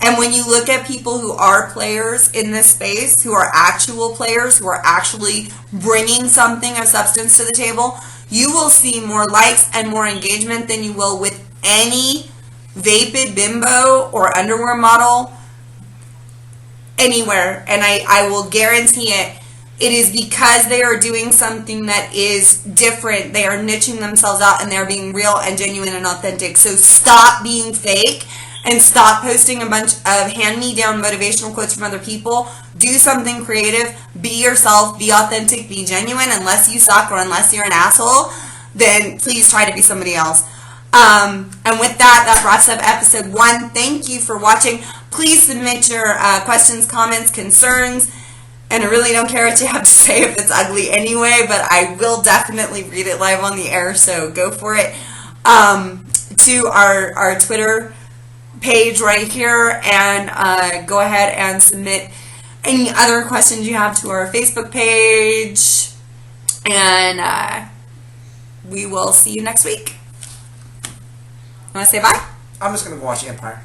And when you look at people who are players in this space, who are actual players, who are actually bringing something of substance to the table, you will see more likes and more engagement than you will with any vapid bimbo or underwear model anywhere. And I will guarantee it. It is because they are doing something that is different. They are niching themselves out, and they're being real and genuine and authentic. So stop being fake and stop posting a bunch of hand-me-down motivational quotes from other people. Do something creative. Be yourself. Be authentic. Be genuine. Unless you suck or unless you're an asshole, then please try to be somebody else. And with that wraps up episode 1. Thank you for watching. Please submit your questions, comments, concerns. And I really don't care what you have to say if it's ugly anyway, but I will definitely read it live on the air, so go for it. To our Twitter page right here, and go ahead and submit any other questions you have to our Facebook page, and we will see you next week. Want to say bye? I'm just going to watch Empire.